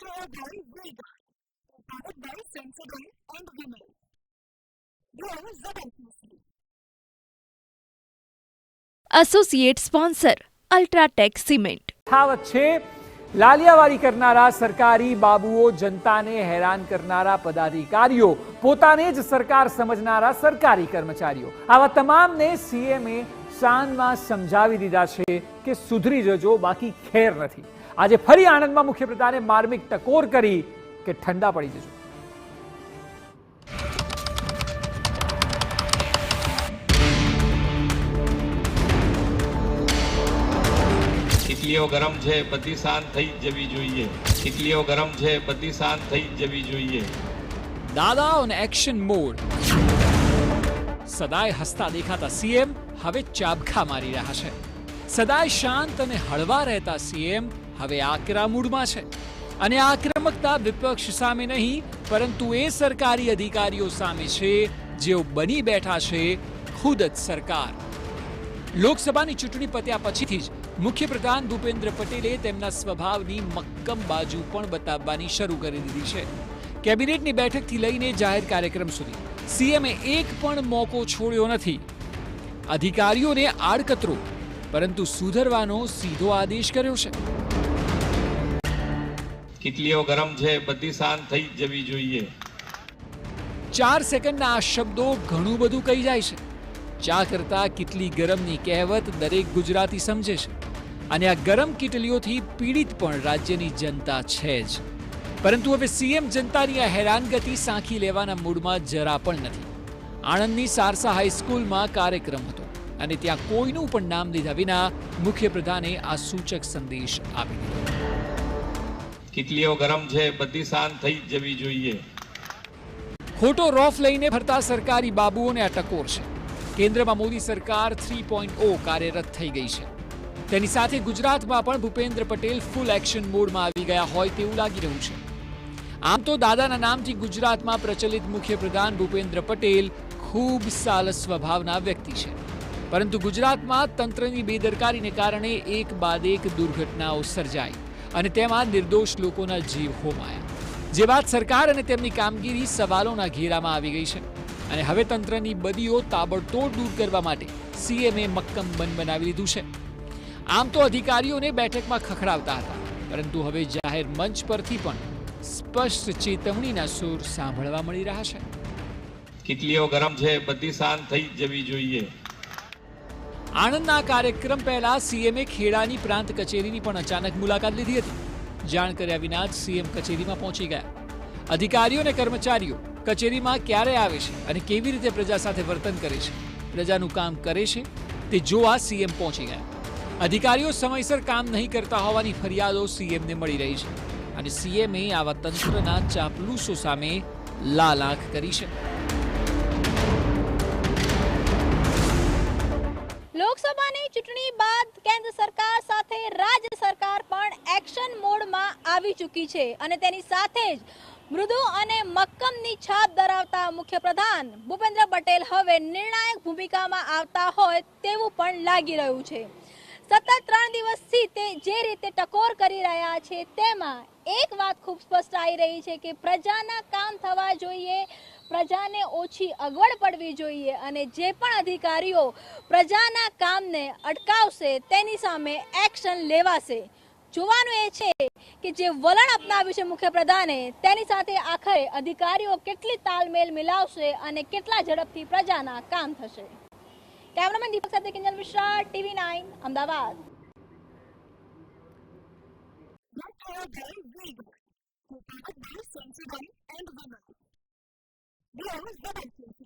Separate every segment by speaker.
Speaker 1: Brought to you by Vega, powered by Sensodyne and Vinyl. Grow ZMPC.
Speaker 2: Associate sponsor UltraTech cement.
Speaker 3: કહાવત છે, લાલિયાવાડી કરનારા સરકારી બાબુઓ, જનતાને હેરાન કરનારા પદાધિકારીઓ, પોતાને જ સરકાર સમજનારા સરકારી કર્મચારીઓ, આવા તમામને સીએમએ શાનમાં સમજાવી દીધા છે કે સુધરી જજો, બાકી ખેર નથી. આજે ફરી આણંદમાં મુખ્યપ્રધાને માર્મિક ટકોર કરી કે ઠંડા પડી જજો.
Speaker 4: કેટલીઓ ગરમ છે, બધી શાંત થઈ જવી જોઈએ. કેટલીઓ ગરમ છે, બધી શાંત થઈ જવી જોઈએ.
Speaker 5: દાદા ઓન એક્શન મોડ. સદાય હસતા દેખાતા સીએમ હવે ચાબખા મારી રહ્યા છે. સદાય શાંત અને હળવા રહેતા સીએમ હવે આકરા મૂડમાં છે. અને આક્રમકતા વિપક્ષ સામે નહીં, પરંતુ એ સરકારી અધિકારીઓ સામે છે જેઓ બની બેઠા છે ખુદ જ સરકાર. લોકસભાની ચૂંટણી પત્યા પછીથી જ મુખ્યપ્રધાન ભૂપેન્દ્ર પટેલે તેમના સ્વભાવની મક્કમ બાજુ પણ બતાવવાની શરૂ કરી દીધી છે. કેબિનેટની બેઠકથી લઈને જાહેર કાર્યક્રમ સુધી સીએમએ એક પણ મોકો છોડ્યો નથી. અધિકારીઓને આડકતરો પરંતુ સુધરવાનો સીધો આદેશ કર્યો છે.
Speaker 4: કેટલીઓ ગરમ છે, બધી શાંત થઈ જવી જોઈએ.
Speaker 5: 4 સેકન્ડના આ શબ્દો ઘણું બધું કહી જાય છે. ચા કરતા કેટલી ગરમની કહેવત દરેક ગુજરાતી સમજે છે. અને આ ગરમ કીટલીઓથી પીડિત પણ રાજ્યની જનતા છે જ. પરંતુ હવે સીએમ જનતાની આ હેરાનગતિ સાંખી લેવાના મૂડમાં જરા પણ નથી. આણંદની સારસા હાઈસ્કૂલમાં કાર્યક્રમ હતો અને ત્યાં કોઈનું પણ નામ લીધા વિના મુખ્યપ્રધાને આ સૂચક સંદેશ આપી દીધો.
Speaker 4: કેટલીઓ ગરમ છે, બધી શાંત થઈ જવી જોઈએ.
Speaker 5: ખોટો રોફ લઈને ફરતા સરકારી બાબુઓને આ ટકોર છે. કેન્દ્રમાં મોદી સરકાર 3.0 કાર્યરત થઈ ગઈ છે. તેની સાથે ગુજરાતમાં પણ ભૂપેન્દ્ર પટેલ ફૂલ એક્શન મોડમાં આવી ગયા હોય તેવું લાગી રહ્યું છે. આમ તો દાદાના નામથી ગુજરાતમાં પ્રચલિત મુખ્યપ્રધાન ભૂપેન્દ્ર પટેલ ખૂબ સાલસ સ્વભાવના વ્યક્તિ છે. પરંતુ ગુજરાતમાં તંત્રની બેદરકારીને કારણે એક બાદ એક દુર્ઘટનાઓ સર્જાઈ અને તેમાં નિર્દોષ લોકોના જીવ હોમાયા. જે બાદ સરકાર અને તેમની કામગીરી સવાલોના ઘેરામાં આવી ગઈ છે. અને હવે તંત્રની બદીઓ તાબડતોડ દૂર કરવા માટે સીએમએ મક્કમ મન બનાવી લીધું છે. આમ તો અધિકારીઓને બેઠકમાં ખખડાવતા હતા, પરંતુ હવે જાહેર મંચ પરથી પણ સ્પષ્ટ ચેતવણીના સૂર સાંભળવા મળી રહ્યા છે.
Speaker 4: કેટલીઓ ગરમ છે, બધી શાંત થઈ જવી જોઈએ.
Speaker 5: આણંદના કાર્યક્રમ પહેલા સીએમએ ખેડાની પ્રાંત કચેરીની પણ અચાનક મુલાકાત લીધી હતી. જાણ કર્યા વિના જ સીએમ કચેરીમાં પહોંચી ગયા. અધિકારીઓ અને કર્મચારીઓ કચેરીમાં ક્યારે આવે છે અને કેવી રીતે પ્રજા સાથે વર્તન કરે છે, પ્રજાનું કામ કરે છે, તે જોવા સીએમ પહોંચી ગયા. અધિકારીઓ સમયસર કામ નહીં કરતા હોવાની ફરિયાદો સીએમને મળી રહી છે અને સીએમએ આવા તંત્રના ચાપલૂસો સામે લાલ આંખ કરી છે.
Speaker 6: લોકસભાની ચૂંટણી બાદ કેન્દ્ર સરકાર સાથે રાજ્ય સરકાર પણ એક્શન મોડમાં આવી ચૂકી છે અને તેની સાથે જ મૃદુ અને મક્કમની છાપ ધરાવતા મુખ્યપ્રધાન ભૂપેન્દ્ર પટેલ હવે નિર્ણાયક ભૂમિકામાં આવતા હોય તેવું પણ લાગી રહ્યું છે. સતત 3 દિવસથી તે જે રીતે ટકોર કરી રહ્યા છે તેમાં એક વાત ખૂબ સ્પષ્ટ આવી રહી છે કે પ્રજાના કામ થવા જોઈએ, પ્રજાને ઓછી અગવડ પડવી જોઈએ અને જે પણ અધિકારીઓ પ્રજાના કામને અટકાવશે તેની સામે એક્શન લેવાશે. જોવાનું એ છે કે જે વલણ અપનાવ્યું છે મુખ્યપ્રધાને તેની સાથે આખરે અધિકારીઓ કેટલી તાલમેલ મિલાવશે અને કેટલા ઝડપથી પ્રજાના કામ થશે. કેમેરામેન દીપક સાથે Kinjal Mishra, TV9 Ahmedabad.
Speaker 1: Brought to you by Vega, powered by Sensodyne and Vinyl. Grow ZMPC.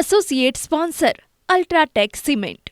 Speaker 2: Associate sponsor UltraTech cement.